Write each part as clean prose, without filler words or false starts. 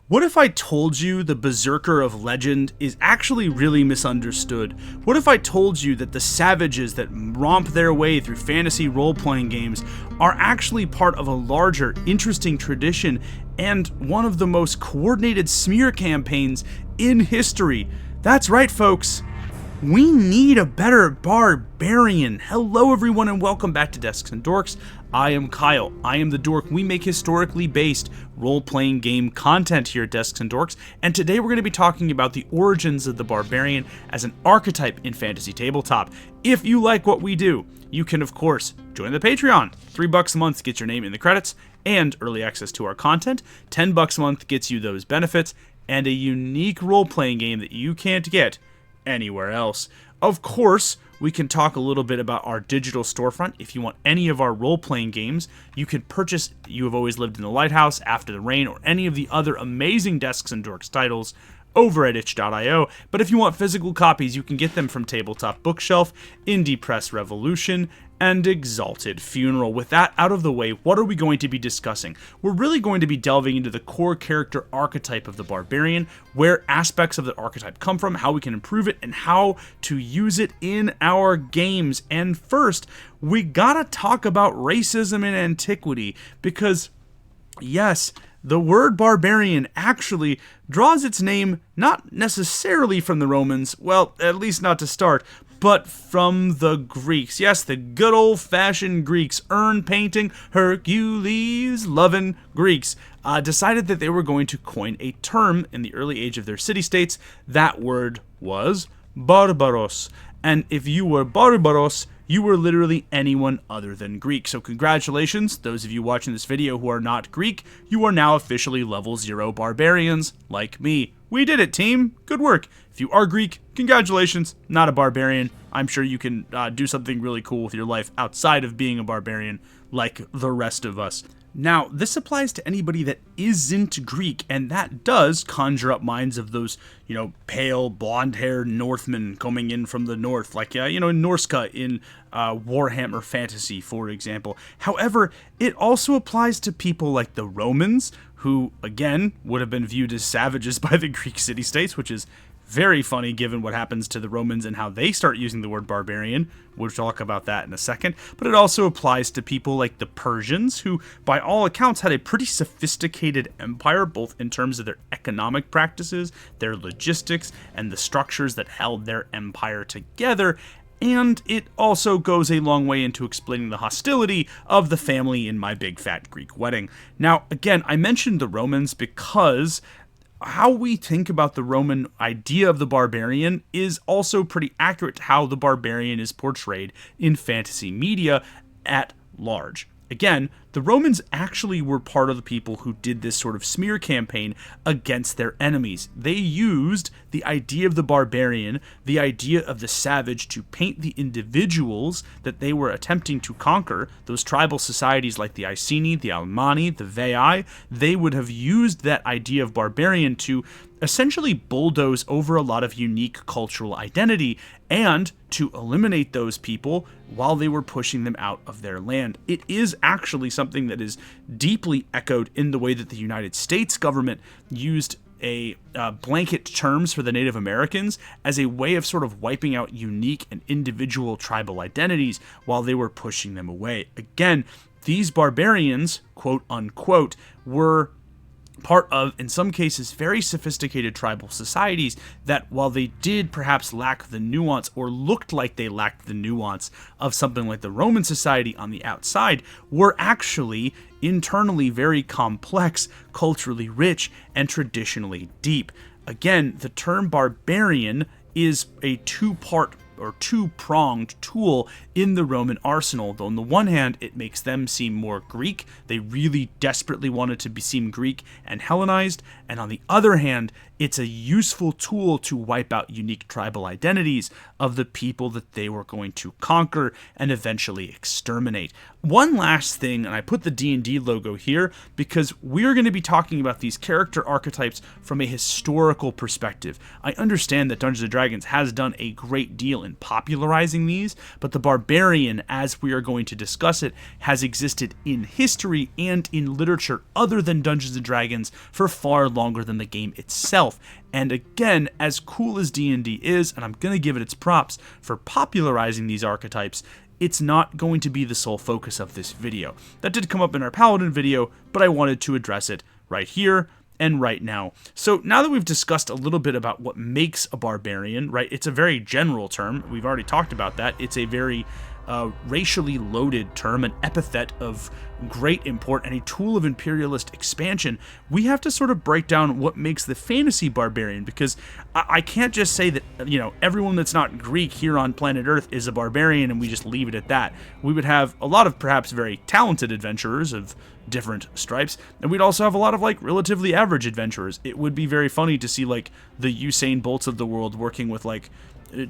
What if I told you the Berserker of legend is actually really misunderstood? What if I told you that the savages that romp their way through fantasy role-playing games are actually part of a larger, interesting tradition and one of the most coordinated smear campaigns in history? That's right, folks. We need a better barbarian. Hello everyone and welcome back to Desks and Dorks. I am Kyle. I am the dork. We make historically based role-playing game content here at Desks and Dorks, and today we're going to be talking about the origins of the barbarian as an archetype in fantasy tabletop. If you like what we do, you can of course join the Patreon. $3 a month gets your name in the credits and early access to our content. $10 a month gets you those benefits and a unique role-playing game that you can't get anywhere else. Of course, we can talk a little bit about our digital storefront. If you want any of our role-playing games, you can purchase You Have Always Lived in the Lighthouse, After the Rain, or any of the other amazing Desks and Dorks titles over at itch.io. But if you want physical copies, you can get them from Tabletop Bookshelf, Indie Press Revolution, and Exalted Funeral. With that out of the way, what are we going to be discussing? We're really going to be delving into the core character archetype of the barbarian, where aspects of the archetype come from, how we can improve it, and how to use it in our games. And first, we gotta talk about racism in Antiquity, because yes, the word barbarian actually draws its name not necessarily from the Romans, well, at least not to start, but from the Greeks. Yes, the good old-fashioned Greeks, urn painting, Hercules loving Greeks, decided that they were going to coin a term in the early age of their city-states. That word was barbaros. And if you were barbaros, you were literally anyone other than Greek. So congratulations, those of you watching this video who are not Greek, you are now officially level 0 barbarians, like me. We did it, team. Good work. If you are Greek, congratulations, not a barbarian. I'm sure you can do something really cool with your life outside of being a barbarian, like the rest of us. Now, this applies to anybody that isn't Greek, and that does conjure up minds of those, pale, blonde-haired Northmen coming in from the north, like, in Norska in Warhammer Fantasy, for example. However, it also applies to people like the Romans, who, again, would have been viewed as savages by the Greek city-states, which is very funny given what happens to the Romans and how they start using the word barbarian. We'll talk about that in a second. But it also applies to people like the Persians, who by all accounts had a pretty sophisticated empire, both in terms of their economic practices, their logistics, and the structures that held their empire together. And it also goes a long way into explaining the hostility of the family in My Big Fat Greek Wedding. Now, again, I mentioned the Romans because how we think about the Roman idea of the barbarian is also pretty accurate to how the barbarian is portrayed in fantasy media at large. Again, the Romans actually were part of the people who did this sort of smear campaign against their enemies. They used the idea of the barbarian, the idea of the savage, to paint the individuals that they were attempting to conquer, those tribal societies like the Iceni, the Alemanni, the Veii. They would have used that idea of barbarian to essentially bulldoze over a lot of unique cultural identity and to eliminate those people while they were pushing them out of their land. It is actually something that is deeply echoed in the way that the United States government used a blanket terms for the Native Americans as a way of sort of wiping out unique and individual tribal identities while they were pushing them away. Again, these barbarians, quote unquote, were part of, in some cases, very sophisticated tribal societies that, while they did perhaps lack the nuance or looked like they lacked the nuance of something like the Roman society on the outside, were actually internally very complex, culturally rich, and traditionally deep. Again, the term barbarian is a two-pronged tool in the Roman arsenal, though on the one hand it makes them seem more Greek. They really desperately wanted to seem Greek and Hellenized, and on the other hand it's a useful tool to wipe out unique tribal identities of the people that they were going to conquer and eventually exterminate. One last thing, and I put the D&D logo here because we're going to be talking about these character archetypes from a historical perspective. I understand that Dungeons & Dragons has done a great deal in popularizing these, but the barbarian, as we are going to discuss it, has existed in history and in literature other than Dungeons & Dragons for far longer than the game itself. And again, as cool as D&D is, and I'm going to give it its props for popularizing these archetypes, it's not going to be the sole focus of this video. That did come up in our Paladin video, but I wanted to address it right here and right now. So now that we've discussed a little bit about what makes a barbarian, right, it's a very general term. We've already talked about that. It's a very racially loaded term, an epithet of great import, and a tool of imperialist expansion. We have to sort of break down what makes the fantasy barbarian, because I can't just say that, everyone that's not Greek here on planet Earth is a barbarian and we just leave it at that. We would have a lot of perhaps very talented adventurers of different stripes, and we'd also have a lot of relatively average adventurers. It would be very funny to see the Usain Bolts of the world working with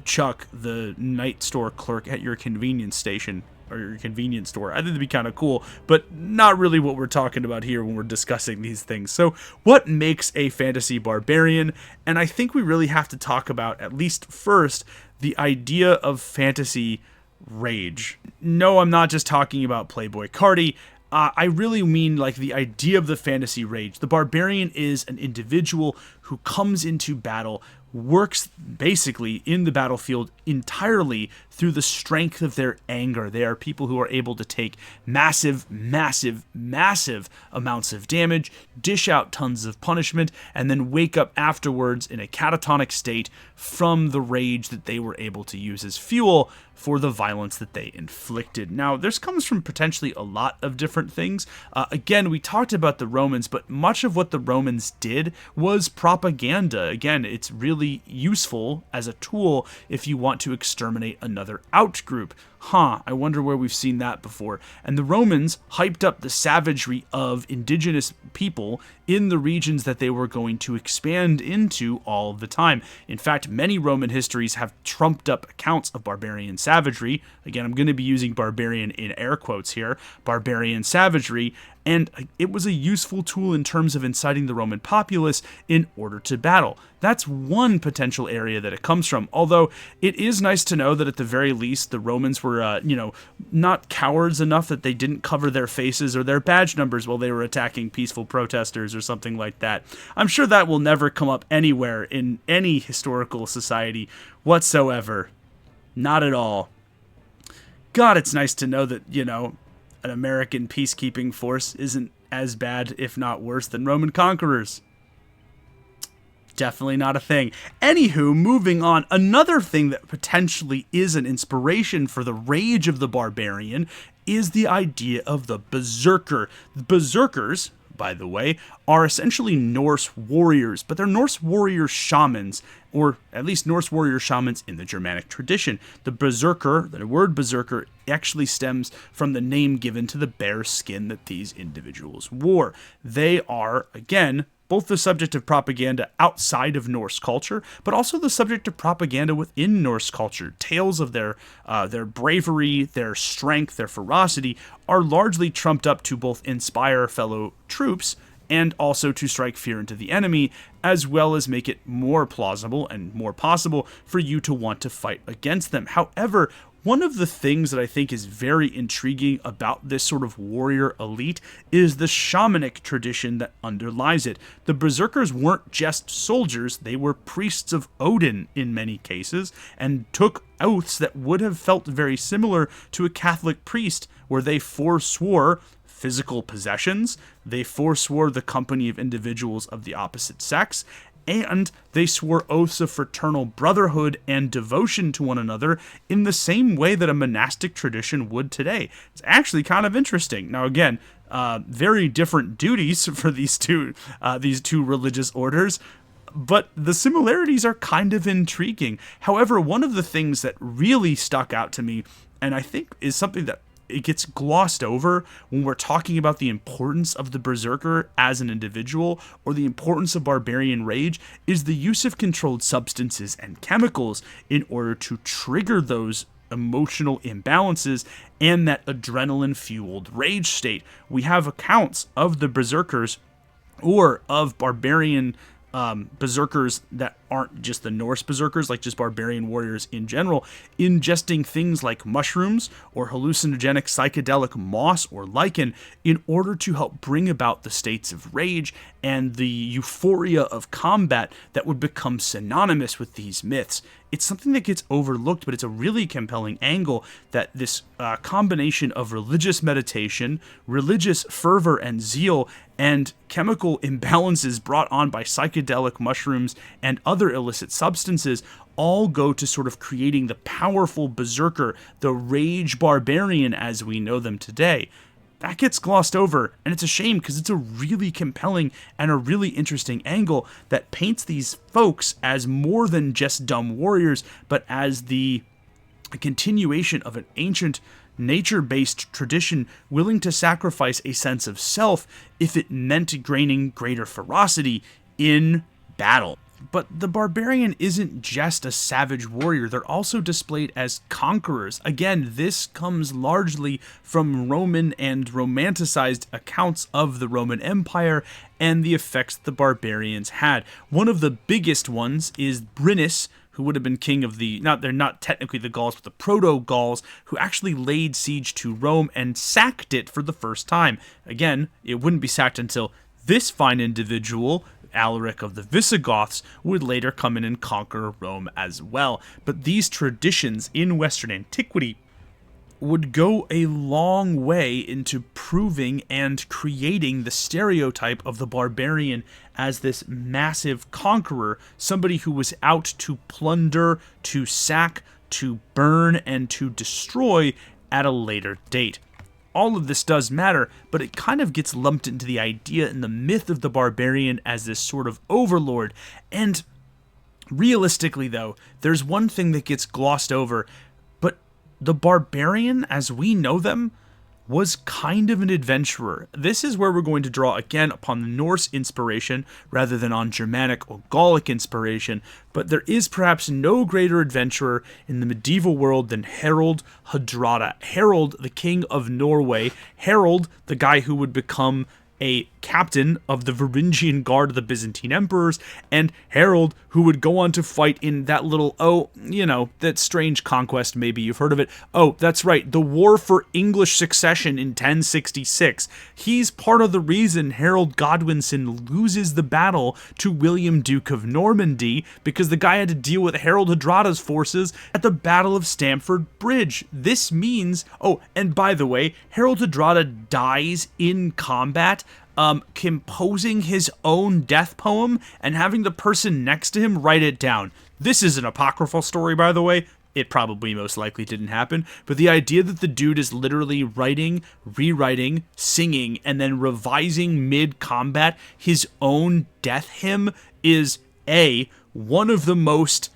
Chuck, the night store clerk at your convenience station or your convenience store. I think it'd be kind of cool, but not really what we're talking about here when we're discussing these things. So what makes a fantasy barbarian? And I think we really have to talk about, at least first, the idea of fantasy rage. No, I'm not just talking about Playboy Cardi. I really mean the idea of the fantasy rage. The barbarian is an individual who comes into battle, works basically in the battlefield entirely through the strength of their anger. They are people who are able to take massive amounts of damage, dish out tons of punishment, and then wake up afterwards in a catatonic state from the rage that they were able to use as fuel for the violence that they inflicted. Now, this comes from potentially a lot of different things. Again, we talked about the Romans, but much of what the Romans did was propaganda. Again, it's really useful as a tool if you want to exterminate another outgroup. I wonder where we've seen that before. And the Romans hyped up the savagery of indigenous people in the regions that they were going to expand into all the time. In fact, many Roman histories have trumped up accounts of barbarian savagery. Again, I'm going to be using barbarian in air quotes here. Barbarian savagery. And it was a useful tool in terms of inciting the Roman populace in order to battle. That's one potential area that it comes from. Although it is nice to know that at the very least the Romans were, not cowards enough that they didn't cover their faces or their badge numbers while they were attacking peaceful protesters or something like that. I'm sure that will never come up anywhere in any historical society whatsoever. Not at all. God, it's nice to know that, an American peacekeeping force isn't as bad, if not worse, than Roman conquerors. Definitely not a thing. Anywho, moving on, another thing that potentially is an inspiration for the rage of the barbarian is the idea of the berserker. The berserkers, by the way, are essentially Norse warriors, but they're Norse warrior shamans, or at least Norse warrior shamans in the Germanic tradition. The berserker, the word berserker, actually stems from the name given to the bear skin that these individuals wore. They are, again, both the subject of propaganda outside of Norse culture, but also the subject of propaganda within Norse culture. Tales of their bravery, their strength, their ferocity are largely trumped up to both inspire fellow troops and also to strike fear into the enemy, as well as make it more plausible and more possible for you to want to fight against them. However, one of the things that I think is very intriguing about this sort of warrior elite is the shamanic tradition that underlies it. The berserkers weren't just soldiers, they were priests of Odin in many cases, and took oaths that would have felt very similar to a Catholic priest, where they forswore physical possessions, they forswore the company of individuals of the opposite sex, and they swore oaths of fraternal brotherhood and devotion to one another in the same way that a monastic tradition would today. It's actually kind of interesting. Now, again, very different duties for these two religious orders, but the similarities are kind of intriguing. However, one of the things that really stuck out to me, and I think is something that it gets glossed over when we're talking about the importance of the berserker as an individual or the importance of barbarian rage, is the use of controlled substances and chemicals in order to trigger those emotional imbalances and that adrenaline-fueled rage state. We have accounts of the berserkers or of barbarian berserkers that aren't just the Norse berserkers, like just barbarian warriors in general, ingesting things like mushrooms or hallucinogenic psychedelic moss or lichen in order to help bring about the states of rage and the euphoria of combat that would become synonymous with these myths. It's something that gets overlooked, but it's a really compelling angle that this combination of religious meditation, religious fervor and zeal, and chemical imbalances brought on by psychedelic mushrooms and other illicit substances all go to sort of creating the powerful berserker, the rage barbarian as we know them today. That gets glossed over, and it's a shame because it's a really compelling and a really interesting angle that paints these folks as more than just dumb warriors, but as the continuation of an ancient nature-based tradition willing to sacrifice a sense of self if it meant gaining greater ferocity in battle. But the barbarian isn't just a savage warrior, they're also displayed as conquerors. Again, this comes largely from Roman and romanticized accounts of the Roman Empire and the effects the barbarians had. One of the biggest ones is Brennus, who would have been king of they're not technically the Gauls, but the Proto-Gauls, who actually laid siege to Rome and sacked it for the first time. Again, it wouldn't be sacked until this fine individual, Alaric of the Visigoths, would later come in and conquer Rome as well. But these traditions in Western antiquity would go a long way into proving and creating the stereotype of the barbarian as this massive conqueror, somebody who was out to plunder, to sack, to burn, and to destroy at a later date. All of this does matter, but it kind of gets lumped into the idea and the myth of the barbarian as this sort of overlord. And realistically, though, there's one thing that gets glossed over, but the barbarian, as we know them, was kind of an adventurer. This is where we're going to draw again upon the Norse inspiration rather than on Germanic or Gallic inspiration, but there is perhaps no greater adventurer in the medieval world than Harald Hardrada. Harald, the king of Norway. Harald, the guy who would become a captain of the Varangian Guard of the Byzantine emperors, and Harold, who would go on to fight in that little, that strange conquest, maybe you've heard of it. Oh, that's right, the War for English Succession in 1066. He's part of the reason Harold Godwinson loses the battle to William, Duke of Normandy, because the guy had to deal with Harold Hardrada's forces at the Battle of Stamford Bridge. This means, and by the way, Harold Hardrada dies in combat, composing his own death poem and having the person next to him write it down. This is an apocryphal story, by the way. It probably most likely didn't happen, but the idea that the dude is literally writing, rewriting, singing, and then revising mid-combat his own death hymn is one of the most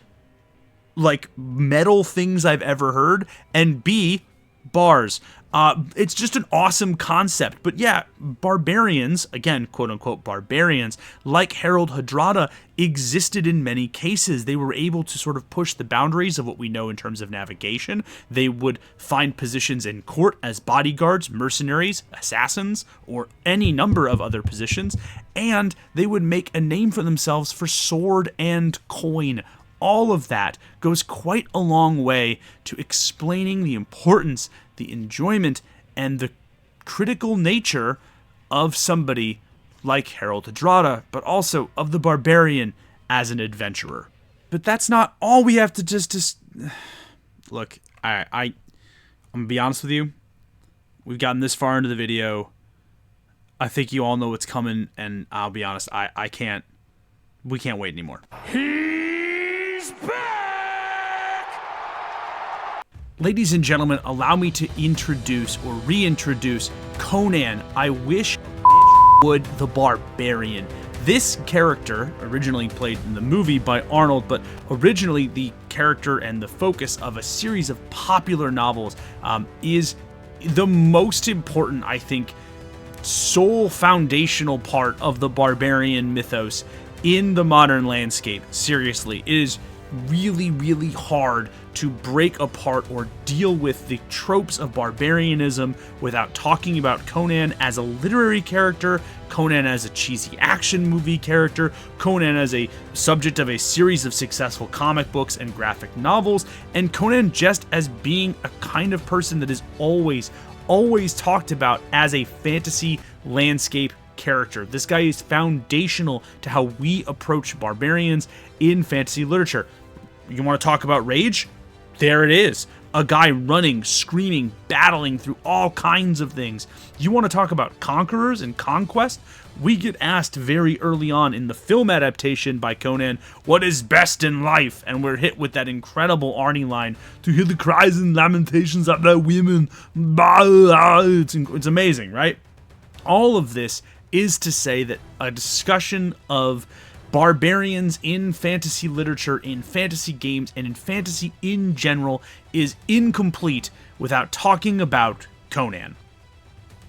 metal things I've ever heard, and B, bars. It's just an awesome concept. But yeah, barbarians, again, quote-unquote barbarians, like Harold Hardrada, existed in many cases. They were able to sort of push the boundaries of what we know in terms of navigation. They would find positions in court as bodyguards, mercenaries, assassins, or any number of other positions, and they would make a name for themselves for sword and coin. All of that goes quite a long way to explaining the importance, the enjoyment, and the critical nature of somebody like Harold Hardrada, but also of the barbarian as an adventurer. But that's not all we have to just look. I'm gonna be honest with you. We've gotten this far into the video. I think you all know what's coming, and I'll be honest. We can't wait anymore. He's back! Ladies and gentlemen, allow me to introduce or reintroduce Conan. I wish would the Barbarian. This character, originally played in the movie by Arnold, but originally the character and the focus of a series of popular novels, is the most important, I think, sole foundational part of the barbarian mythos in the modern landscape. Seriously, it is really, really hard to break apart or deal with the tropes of barbarianism without talking about Conan as a literary character, Conan as a cheesy action movie character, Conan as a subject of a series of successful comic books and graphic novels, and Conan just as being a kind of person that is always talked about as a fantasy landscape character. This guy is foundational to how we approach barbarians in fantasy literature. You want to talk about rage? There it is. A guy running, screaming, battling through all kinds of things. You want to talk about conquerors and conquest? We get asked very early on in the film adaptation by Conan, what is best in life? And we're hit with that incredible Arnie line, to hear the cries and lamentations of the women. It's amazing, right? All of this is to say that a discussion of barbarians in fantasy literature, in fantasy games, and in fantasy in general is incomplete without talking about Conan.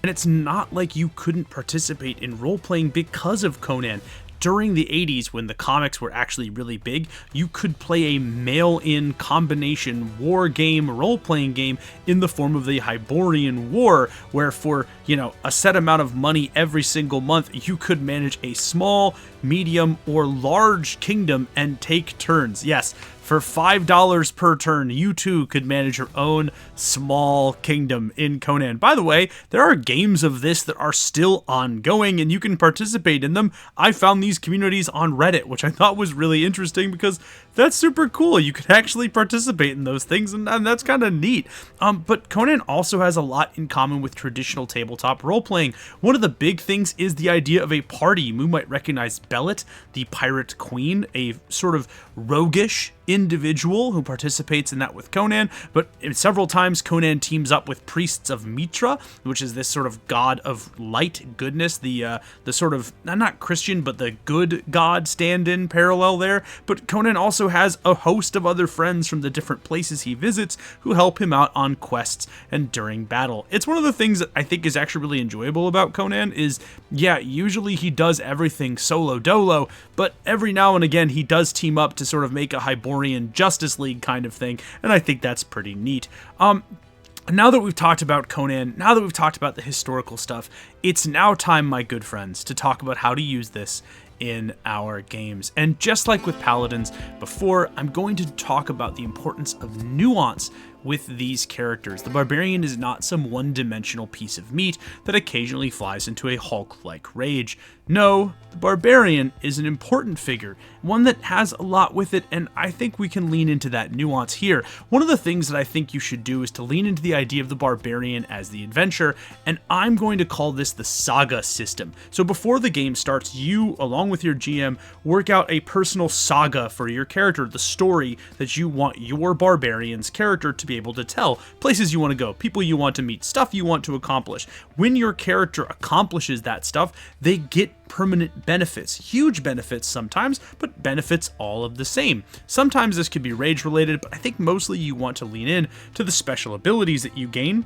And it's not like you couldn't participate in role-playing because of Conan. During the 80s, when the comics were actually really big, you could play a mail-in combination war game, role-playing game in the form of the Hyborian War, where for, a set amount of money every single month, you could manage a small, medium, or large kingdom and take turns. Yes, for $5 per turn, you too could manage your own small kingdom in Conan. By the way, there are games of this that are still ongoing and you can participate in them. I found these communities on Reddit, which I thought was really interesting because that's super cool. You could actually participate in those things, and that's kind of neat. But Conan also has a lot in common with traditional tabletop role-playing. One of the big things is the idea of a party. You might recognize Belit, the pirate queen, a sort of roguish individual who participates in that with Conan, but several times Conan teams up with priests of Mitra, which is this sort of god of light, goodness, the sort of, not Christian, but the good god stand-in parallel there. But Conan also has a host of other friends from the different places he visits who help him out on quests and during battle. It's one of the things that I think is actually really enjoyable about Conan is, yeah, usually he does everything solo dolo, but every now and again he does team up to sort of make a Hyborian Justice League kind of thing, and I think that's pretty neat. Now that we've talked about Conan, now that we've talked about the historical stuff, it's now time, my good friends, to talk about how to use this in our games. And just like with Paladins before, I'm going to talk about the importance of nuance with these characters. The Barbarian is not some one-dimensional piece of meat that occasionally flies into a Hulk-like rage. No, the Barbarian is an important figure, one that has a lot with it, and I think we can lean into that nuance here. One of the things that I think you should do is to lean into the idea of the Barbarian as the adventure, and I'm going to call this the saga system. So before the game starts, you, along with your GM, work out a personal saga for your character, the story that you want your Barbarian's character to be able to tell, places you want to go, people you want to meet, stuff you want to accomplish. When your character accomplishes that stuff, they get permanent benefits, huge benefits sometimes, but benefits all of the same. Sometimes this could be rage related, but I think mostly you want to lean in to the special abilities that you gain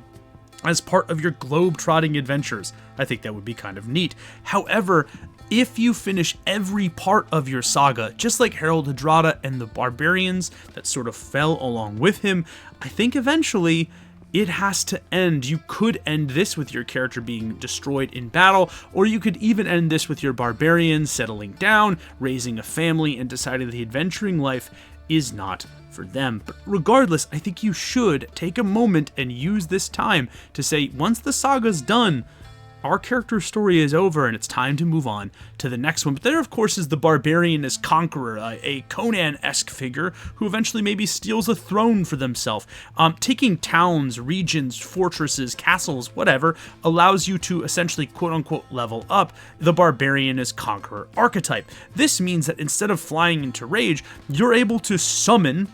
as part of your globe-trotting adventures. I think that would be kind of neat. However, if you finish every part of your saga, just like Harold Hadrada and the barbarians that sort of fell along with him, I think eventually it has to end. You could end this with your character being destroyed in battle, or you could even end this with your barbarian settling down, raising a family, and deciding that the adventuring life is not for them. But regardless, I think you should take a moment and use this time to say, once the saga's done, our character's story is over and it's time to move on to the next one. But there, of course, is the Barbarian as conqueror, a Conan-esque figure who eventually maybe steals a throne for themselves. Taking towns, regions, fortresses, castles, whatever, allows you to essentially quote-unquote level up the Barbarian as conqueror archetype. This means that instead of flying into rage, you're able to summon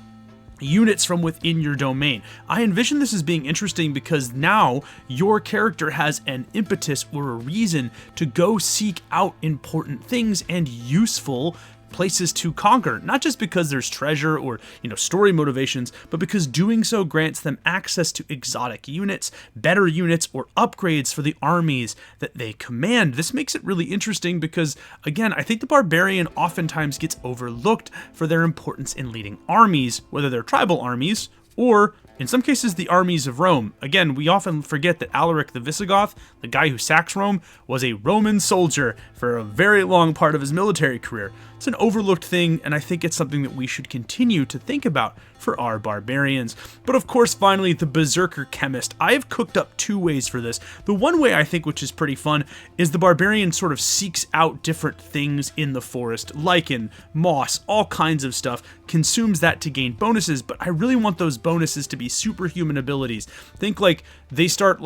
units from within your domain. I envision this as being interesting because now your character has an impetus or a reason to go seek out important things and useful places to conquer, not just because there's treasure or, story motivations, but because doing so grants them access to exotic units, better units, or upgrades for the armies that they command. This makes it really interesting because, again, I think the barbarian oftentimes gets overlooked for their importance in leading armies, whether they're tribal armies or, in some cases, the armies of Rome. Again, we often forget that Alaric the Visigoth, the guy who sacks Rome, was a Roman soldier for a very long part of his military career. It's an overlooked thing, and I think it's something that we should continue to think about for our barbarians. But of course, finally, the Berserker Chemist. I have cooked up two ways for this. The one way I think, which is pretty fun, is the barbarian sort of seeks out different things in the forest, lichen, moss, all kinds of stuff, consumes that to gain bonuses, but I really want those bonuses to be superhuman abilities. Think like they start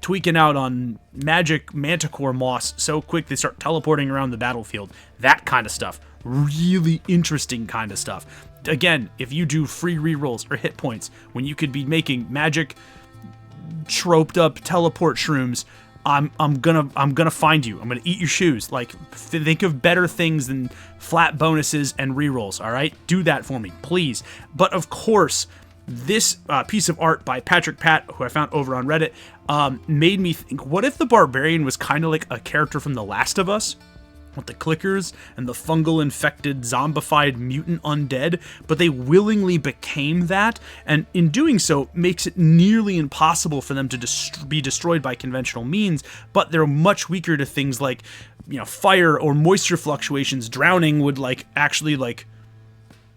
tweaking out on magic manticore moss so quick they start teleporting around the battlefield. That kind of stuff. Really interesting kind of stuff. Again, if you do free rerolls or hit points when you could be making magic troped up teleport shrooms, I'm gonna find you. I'm gonna eat your shoes. Like, think of better things than flat bonuses and rerolls. All right, do that for me, please. But of course, this piece of art by Patrick Pat, who I found over on Reddit, made me think, what if the barbarian was kind of like a character from The Last of Us? With the clickers and the fungal infected zombified mutant undead, but they willingly became that, and in doing so makes it nearly impossible for them to be destroyed by conventional means, but they're much weaker to things like fire or moisture fluctuations. Drowning would actually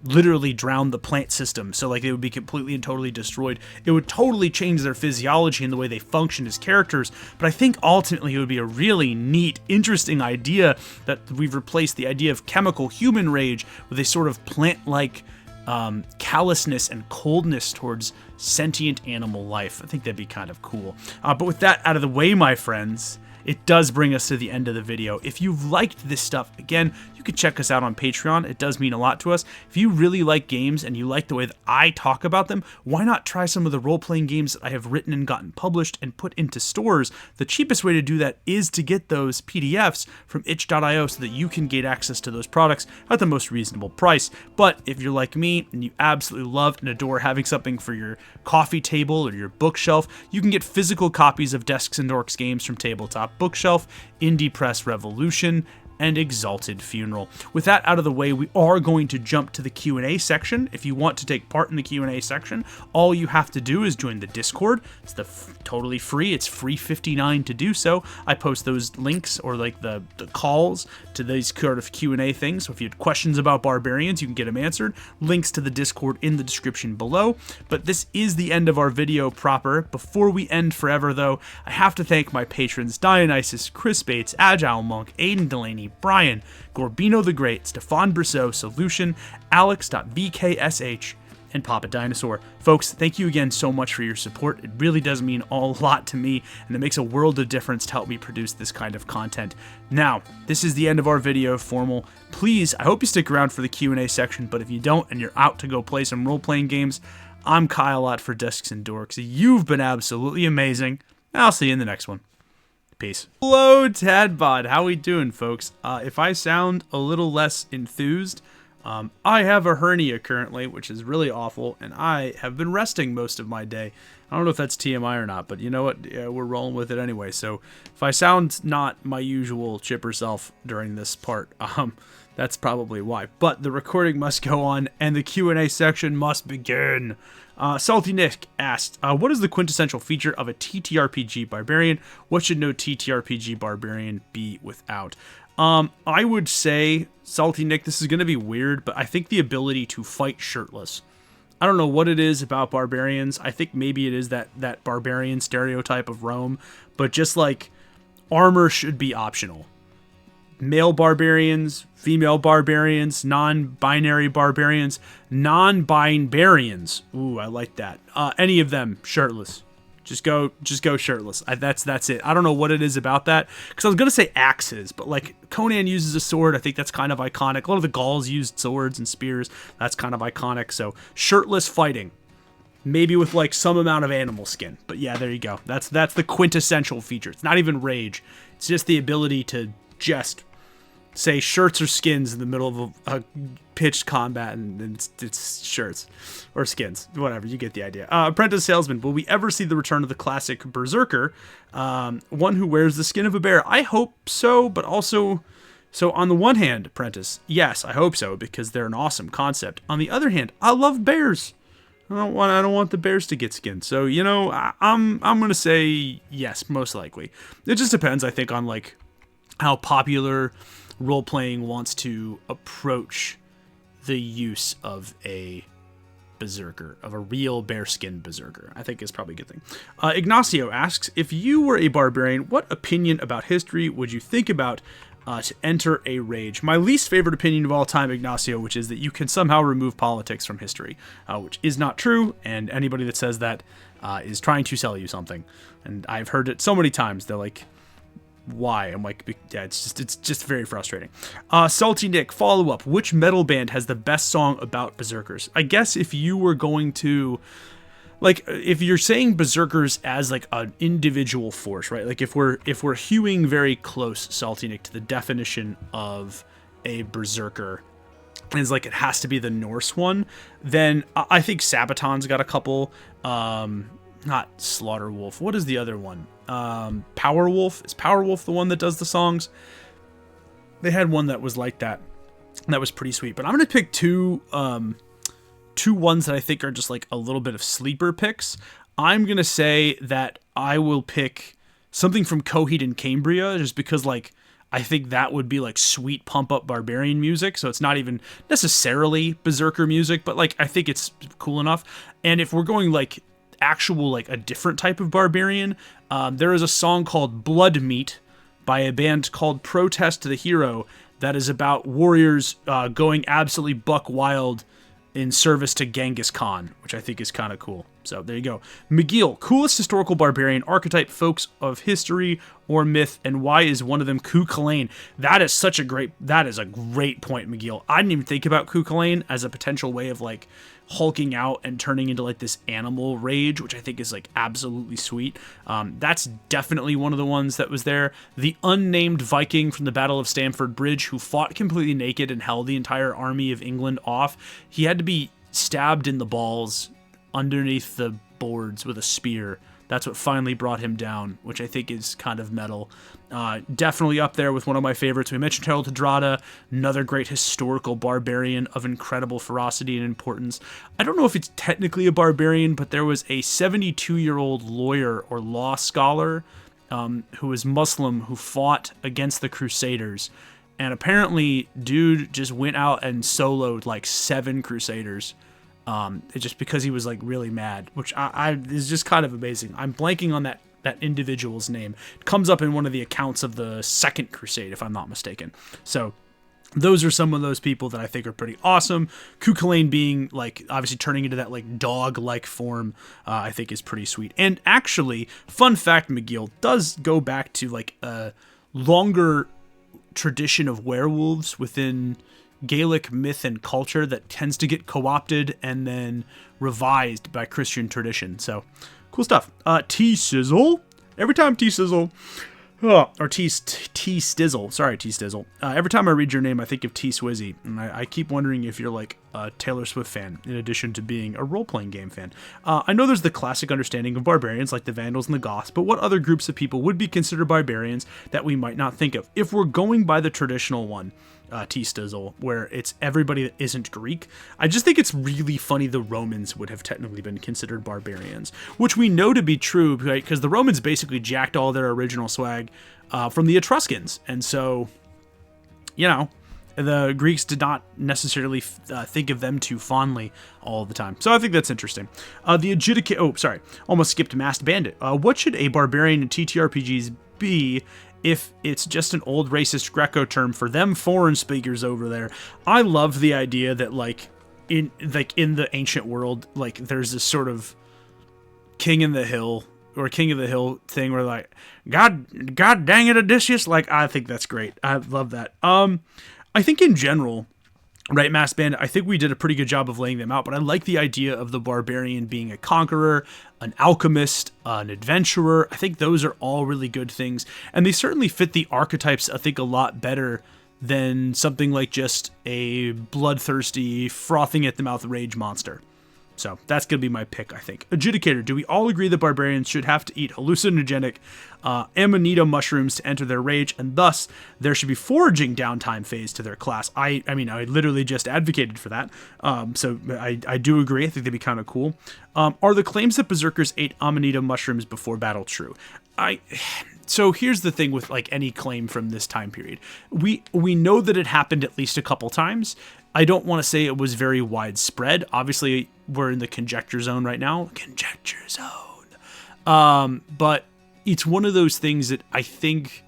literally drown the plant system, so they would be completely and totally destroyed. It would totally change their physiology and the way they function as characters, but I think ultimately it would be a really neat, interesting idea that we've replaced the idea of chemical human rage with a sort of plant-like callousness and coldness towards sentient animal life. I think that'd be kind of cool. But with that out of the way, my friends, it does bring us to the end of the video. If you've liked this stuff, again, you can check us out on Patreon. It does mean a lot to us. If you really like games and you like the way that I talk about them, why not try some of the role-playing games that I have written and gotten published and put into stores? The cheapest way to do that is to get those PDFs from itch.io so that you can get access to those products at the most reasonable price. But if you're like me and you absolutely love and adore having something for your coffee table or your bookshelf, you can get physical copies of Desks and Dorks games from Tabletop Bookshelf, Indie Press Revolution, and Exalted Funeral. With that out of the way, we are going to jump to the Q&A section. If you want to take part in the Q&A section, all you have to do is join the Discord. It's totally free. It's free $59 to do so. I post those links or the calls to these sort of Q&A things. So if you had questions about barbarians, you can get them answered. Links to the Discord in the description below. But this is the end of our video proper. Before we end forever, though, I have to thank my patrons Dionysus, Chris Bates, Agile Monk, Aiden Delaney, Brian, Gorbino the Great, Stefan Brousseau, Solution, Alex.vksh, and Papa Dinosaur. Folks, thank you again so much for your support. It really does mean a lot to me, and it makes a world of difference to help me produce this kind of content. Now, this is the end of our video, formal. Please, I hope you stick around for the Q&A section, but if you don't and you're out to go play some role-playing games, I'm Kyle Ott for Desks and Dorks. You've been absolutely amazing. I'll see you in the next one. Peace. Hello, Tadbot. How we doing, folks? If I sound a little less enthused, I have a hernia currently, which is really awful, and I have been resting most of my day. I don't know if that's TMI or not, but you know what? Yeah, we're rolling with it anyway. So if I sound not my usual chipper self during this part, that's probably why. But the recording must go on, and the Q&A section must begin. Salty Nick asked, what is the quintessential feature of a TTRPG barbarian? What should no TTRPG barbarian be without? I would say, Salty Nick, this is going to be weird, but I think the ability to fight shirtless. I don't know what it is about barbarians. I think maybe it is that barbarian stereotype of Rome, but just armor should be optional. Male barbarians, female barbarians, non-binary barbarians, non-binarians. Ooh, I like that. Any of them shirtless. Just go shirtless. That's it. I don't know what it is about that, because I was gonna say axes, but Conan uses a sword. I think that's kind of iconic. A lot of the Gauls used swords and spears. That's kind of iconic. So shirtless fighting, maybe with some amount of animal skin. But yeah, there you go. That's the quintessential feature. It's not even rage. It's just the ability to just say shirts or skins in the middle of a pitched combat, and it's shirts or skins, whatever. You get the idea. Apprentice Salesman. Will we ever see the return of the classic Berserker, one who wears the skin of a bear? I hope so, but also, so on the one hand, Apprentice, yes, I hope so, because they're an awesome concept. On the other hand, I love bears. I don't want the bears to get skinned. So, you know, I'm gonna say yes, most likely. It just depends, I think, on like how popular role-playing wants to approach the use of a berserker, of a real bearskin berserker. I think is probably a good thing. Ignacio asks, if you were a barbarian, what opinion about history would you think about to enter a rage? My least favorite opinion of all time, Ignacio, which is that you can somehow remove politics from history, which is not true, and anybody that says that is trying to sell you something. And I've heard it so many times. They're like, why? I'm like, yeah, it's just very frustrating. Salty Nick, follow up. Which metal band has the best song about berserkers? I guess if you were going to, like, if you're saying berserkers as like an individual force, right? Like if we're hewing very close, Salty Nick, to the definition of a berserker, is like it has to be the Norse one, then I think Sabaton's got a couple. Not Slaughterwolf. What is the other one? Powerwolf. Is Powerwolf the one that does the songs? They had one that was like that. That was pretty sweet. But I'm gonna pick two ones that I think are just like a little bit of sleeper picks. I'm gonna say that I will pick something from Coheed and Cambria, just because like I think that would be like sweet pump up barbarian music. So it's not even necessarily berserker music, but like I think it's cool enough. And if we're going like actual like a different type of barbarian, there is a song called Blood Meat by a band called Protest to the Hero that is about warriors going absolutely buck wild in service to Genghis Khan, which I think is kind of cool. So there you go. McGill, coolest historical barbarian archetype, folks of history or myth, and why is one of them Ku Klane? That is a great point, McGill. I didn't even think about Ku Klane as a potential way of like hulking out and turning into like this animal rage, which I think is like absolutely sweet. That's definitely one of the ones that was there. The unnamed Viking from the Battle of Stamford Bridge, who fought completely naked and held the entire army of England off. He had to be stabbed in the balls underneath the boards with a spear. That's what finally brought him down, which I think is kind of metal. Definitely up there with one of my favorites. We mentioned Harold Hadrada, another great historical barbarian of incredible ferocity and importance. I don't know if it's technically a barbarian, but there was a 72-year-old lawyer or law scholar who was Muslim who fought against the Crusaders. And apparently, dude just went out and soloed like 7 Crusaders. Just because he was like really mad, which I is just kind of amazing. I'm blanking on that individual's name. It comes up in one of the accounts of the Second Crusade, if I'm not mistaken. So those are some of those people that I think are pretty awesome. Ku Klane being like obviously turning into that like dog-like form, I think is pretty sweet. And actually, fun fact, McGill does go back to like a longer tradition of werewolves within Gaelic myth and culture that tends to get co-opted and then revised by Christian tradition. So cool stuff. T-Sizzle. Every time T-Sizzle, or T-Stizzle. Sorry, T-Stizzle. Every time I read your name, I think of T-Swizzy. And I keep wondering if you're like a Taylor Swift fan, in addition to being a role-playing game fan. I know there's the classic understanding of barbarians, like the Vandals and the Goths, but what other groups of people would be considered barbarians that we might not think of? If we're going by the traditional one, T-Stizzle, where it's everybody that isn't Greek, I just think it's really funny the Romans would have technically been considered barbarians, which we know to be true, right? Because the Romans basically jacked all their original swag from the Etruscans, and so, you know, the Greeks did not necessarily think of them too fondly all the time. So I think that's interesting. The Adjudicate... Oh, sorry. Almost skipped Masked Bandit. What should a barbarian in TTRPGs be if it's just an old racist Greco term for them foreign speakers over there? I love the idea that in the ancient world, like there's this sort of king of the hill thing where like, God dang it, Odysseus. Like, I think that's great. I love that. I think in general, right, Masked Bandit, I think we did a pretty good job of laying them out, but I like the idea of the barbarian being a conqueror, an alchemist, an adventurer. I think those are all really good things, and they certainly fit the archetypes, I think, a lot better than something like just a bloodthirsty, frothing at the mouth rage monster. So that's going to be my pick, I think. Adjudicator, do we all agree that barbarians should have to eat hallucinogenic amanita mushrooms to enter their rage, and thus there should be foraging downtime phase to their class? I mean, I literally just advocated for that. So I do agree. I think they'd be kind of cool. Are the claims that berserkers ate amanita mushrooms before battle true? So here's the thing with like any claim from this time period. We know that it happened at least a couple times. I don't want to say it was very widespread. Obviously, we're in the conjecture zone right now. Conjecture zone. But it's one of those things that I think,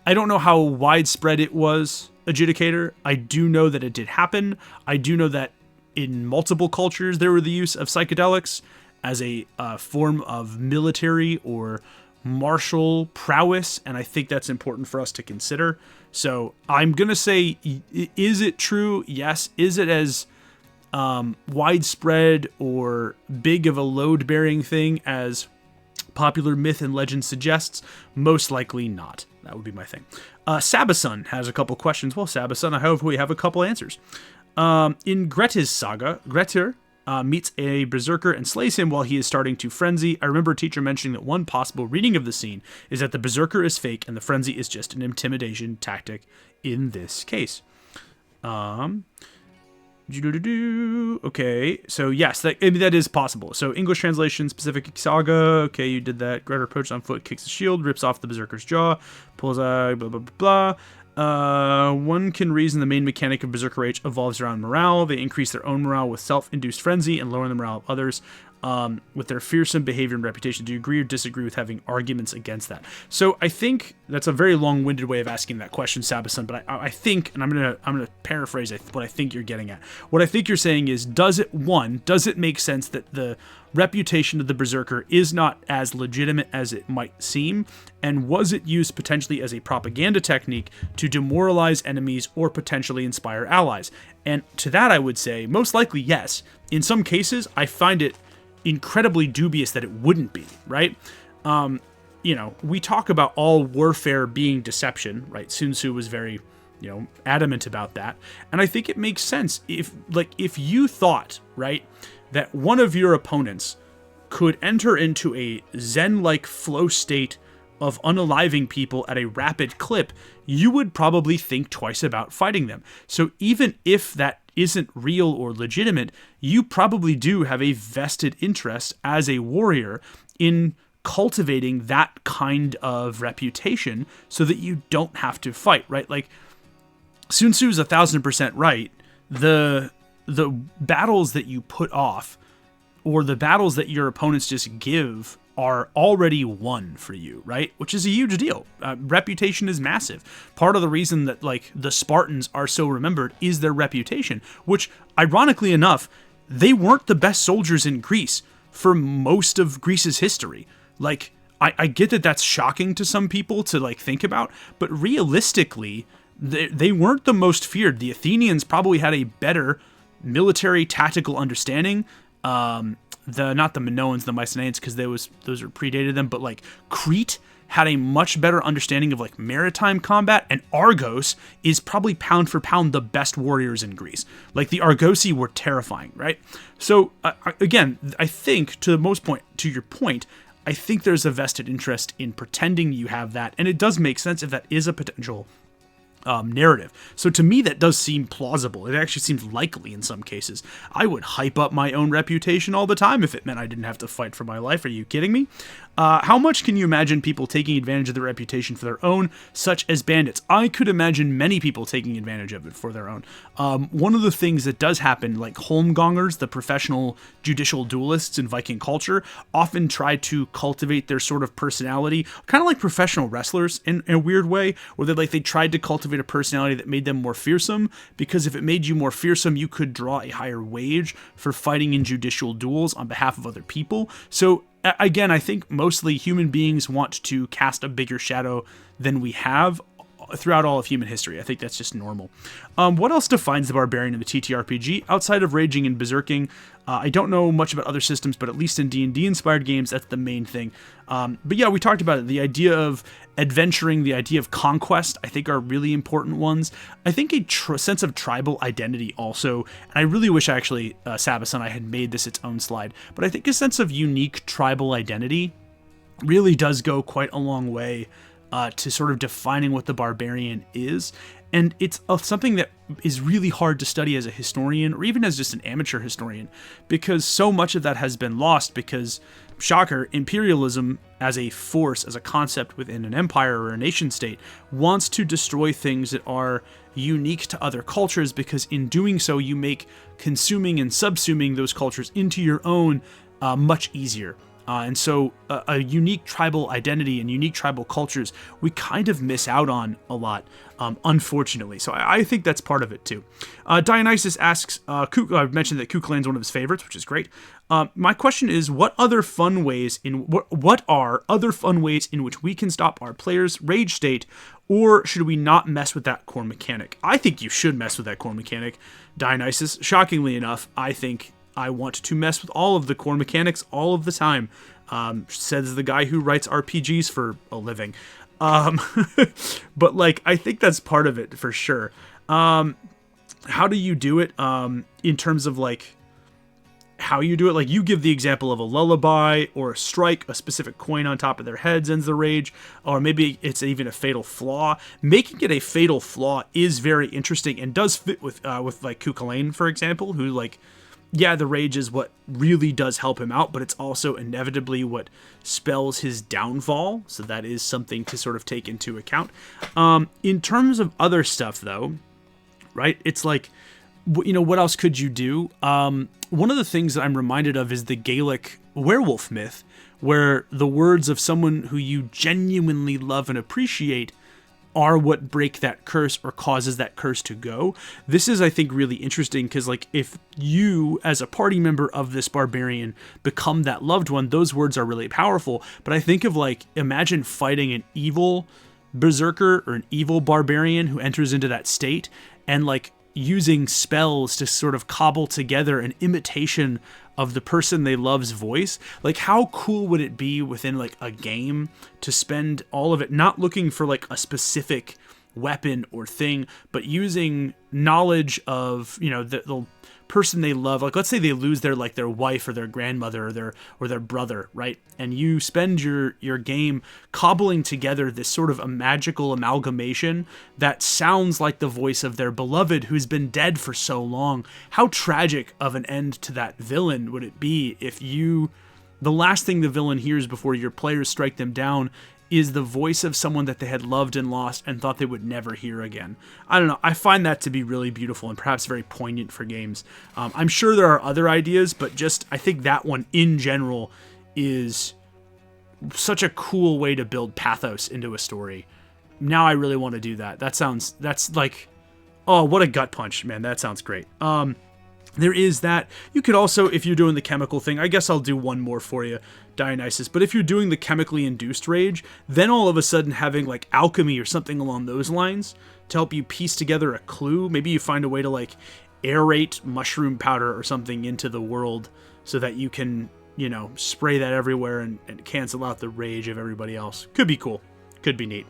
I don't know how widespread it was, Adjudicator. I do know that it did happen. I do know that in multiple cultures, there were the use of psychedelics as a form of military or martial prowess, and I think that's important for us to consider. So I'm going to say, is it true? Yes. Is it as widespread or big of a load-bearing thing as popular myth and legend suggests? Most likely not. That would be my thing. Sabasun has a couple questions. Well, Sabasun, I hope we have a couple answers. In Grettir's saga, Grettir meets a berserker and slays him while he is starting to frenzy. I remember a teacher mentioning that one possible reading of the scene is that the berserker is fake and the frenzy is just an intimidation tactic in this case. Okay, so yes, that is possible. So English translation, specific saga. Okay, you did that. Grettir approaches on foot, kicks the shield, rips off the berserker's jaw, pulls out, blah, blah, blah, blah. One can reason the main mechanic of Berserker Rage evolves around morale. They increase their own morale with self-induced frenzy and lower the morale of others with their fearsome behavior and reputation. Do you agree or disagree with having arguments against that? So I think that's a very long-winded way of asking that question, Sabasun, but I think, and I'm gonna paraphrase what I think you're getting at. What I think you're saying is, does it make sense that the reputation of the Berserker is not as legitimate as it might seem, and was it used potentially as a propaganda technique to demoralize enemies or potentially inspire allies? And to that I would say, most likely yes. In some cases, I find it incredibly dubious that it wouldn't be, right? We talk about all warfare being deception, right? Sun Tzu was very, adamant about that. And I think it makes sense if you thought, right, that one of your opponents could enter into a Zen-like flow state of unaliving people at a rapid clip, you would probably think twice about fighting them. So even if that isn't real or legitimate, you probably do have a vested interest as a warrior in cultivating that kind of reputation so that you don't have to fight, right? Like, Sun Tzu is 1,000% right. The battles that you put off or the battles that your opponents just give are already won for you, right? Which is a huge deal. Reputation is massive. Part of the reason that the Spartans are so remembered is their reputation, which ironically enough, they weren't the best soldiers in Greece for most of Greece's history. I get that that's shocking to some people to think about, but realistically, they weren't the most feared. The Athenians probably had a better military tactical understanding. Not the Minoans, the Mycenaeans, because those are predated them, but Crete had a much better understanding of maritime combat, and Argos is probably pound for pound the best warriors in Greece. The Argosi were terrifying, right? So again, I think to your point, I think there's a vested interest in pretending you have that, and it does make sense if that is a potential narrative. So to me, that does seem plausible. It actually seems likely in some cases. I would hype up my own reputation all the time if it meant I didn't have to fight for my life. Are you kidding me? How much can you imagine people taking advantage of their reputation for their own, such as bandits? I could imagine many people taking advantage of it for their own. One of the things that does happen, holmgangers, the professional judicial duelists in Viking culture, often try to cultivate their sort of personality, kind of like professional wrestlers in a weird way, where they tried to cultivate a personality that made them more fearsome, because if it made you more fearsome, you could draw a higher wage for fighting in judicial duels on behalf of other people. So again, I think mostly human beings want to cast a bigger shadow than we have throughout all of human history. I think that's just normal. What else defines the barbarian in the TTRPG outside of raging and berserking? I don't know much about other systems, but at least in D&D inspired games, that's the main thing. But yeah, we talked about it. The idea of adventuring, the idea of conquest, I think are really important ones. I think a sense of tribal identity also, and I really wish actually Sabas and I had made this its own slide, but I think a sense of unique tribal identity really does go quite a long way to sort of defining what the barbarian is. And it's something that is really hard to study as a historian, or even as just an amateur historian, because so much of that has been lost because, shocker, imperialism as a force, as a concept within an empire or a nation state, wants to destroy things that are unique to other cultures, because in doing so you make consuming and subsuming those cultures into your own much easier. And so a unique tribal identity and unique tribal cultures, we kind of miss out on a lot, unfortunately. So I think that's part of it too. Dionysus asks, I've mentioned that Ku Klux one of his favorites, which is great. My question is, what are other fun ways in which we can stop our players' rage state, or should we not mess with that core mechanic? I think you should mess with that core mechanic, Dionysus. Shockingly enough, I think I want to mess with all of the core mechanics all of the time, says the guy who writes RPGs for a living. But like, I think that's part of it for sure. How do you do it? In terms of like how you do it, like you give the example of a lullaby or a strike, a specific coin on top of their heads ends the rage, or maybe it's even a fatal flaw. Making it a fatal flaw is very interesting and does fit with like Ku Klux, for example, who like, yeah, the rage is what really does help him out, but it's also inevitably what spells his downfall. So that is something to sort of take into account. In terms of other stuff, though, right? It's like, you know, what else could you do? One of the things that I'm reminded of is the Gaelic werewolf myth, where the words of someone who you genuinely love and appreciate are what break that curse or causes that curse to go. This is, I think, really interesting because, like, if you, as a party member of this barbarian, become that loved one, those words are really powerful. But I think of, like, imagine fighting an evil berserker or an evil barbarian who enters into that state and, like, using spells to sort of cobble together an imitation of the person they love's voice. Like, how cool would it be within like a game to spend all of it not looking for like a specific weapon or thing, but using knowledge of, you know, the person they love. Like, let's say they lose their wife or their grandmother or their brother, right? And you spend your game cobbling together this sort of a magical amalgamation that sounds like the voice of their beloved who's been dead for so long. How tragic of an end to that villain would it be if the last thing the villain hears before your players strike them down is the voice of someone that they had loved and lost and thought they would never hear again. I don't know. I find that to be really beautiful and perhaps very poignant for games. I'm sure there are other ideas, but just I think that one in general is such a cool way to build pathos into a story. Now I really want to do that. That's like, oh, what a gut punch, man. That sounds great. There is that. You could also, if you're doing the chemical thing, I guess I'll do one more for you, Dionysus, but if you're doing the chemically induced rage, then all of a sudden having like alchemy or something along those lines to help you piece together a clue. Maybe you find a way to like aerate mushroom powder or something into the world so that you can, you know, spray that everywhere and cancel out the rage of everybody else. Could be cool. Could be neat.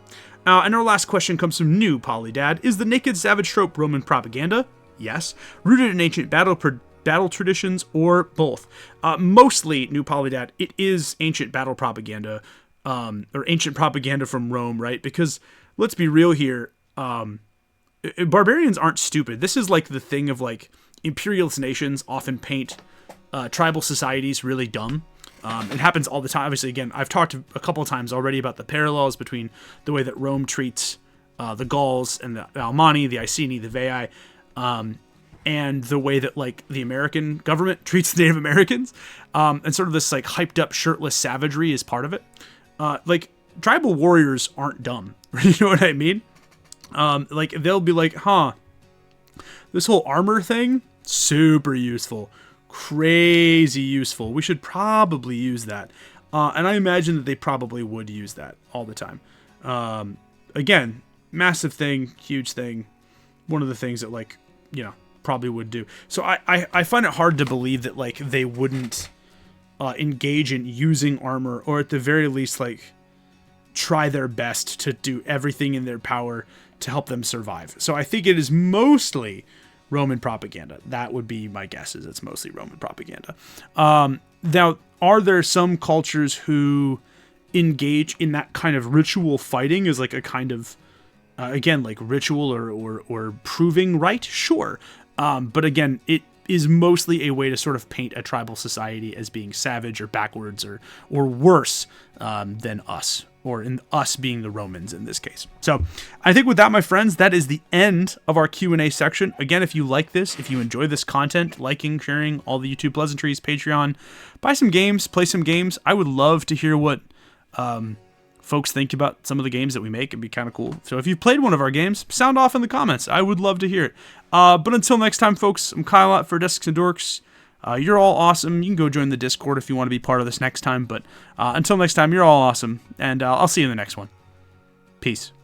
And our last question comes from New Polydad. Is the naked savage trope Roman propaganda? Yes. Rooted in ancient battle traditions, or both? Mostly, New Polydad, it is ancient battle propaganda, or ancient propaganda from Rome, right? Because, let's be real here, barbarians aren't stupid. This is like the thing of like, imperialist nations often paint tribal societies really dumb. It happens all the time. Obviously, again, I've talked a couple of times already about the parallels between the way that Rome treats the Gauls and the Alemanni, the Iceni, the Veii, and the way that like the American government treats the Native Americans, and sort of this like hyped up shirtless savagery is part of it. Like tribal warriors aren't dumb, you know what I mean? Like they'll be like, this whole armor thing, super useful, crazy useful. We should probably use that. And I imagine that they probably would use that all the time. Again, massive thing, huge thing. One of the things that, like, you know, probably would do. So I find it hard to believe that, like, they wouldn't engage in using armor, or at the very least, like, try their best to do everything in their power to help them survive. So I think it is mostly Roman propaganda. That would be my guess, is it's mostly Roman propaganda. Now, are there some cultures who engage in that kind of ritual fighting as like a kind of, again, like ritual or proving right? Sure. But again, it is mostly a way to sort of paint a tribal society as being savage or backwards or worse than us, or in us being the Romans in this case. So I think with that, my friends, that is the end of our Q&A section. Again, if you like this, if you enjoy this content, liking, sharing, all the YouTube pleasantries, Patreon, buy some games, play some games. I would love to hear what folks think about some of the games that we make. It'd be kind of cool. So if you've played one of our games, sound off in the comments. I would love to hear it. But until next time, folks, I'm Kyle out for Desks and Dorks. You're all awesome. You can go join the Discord if you want to be part of this next time. But until next time, you're all awesome. And I'll see you in the next one. Peace.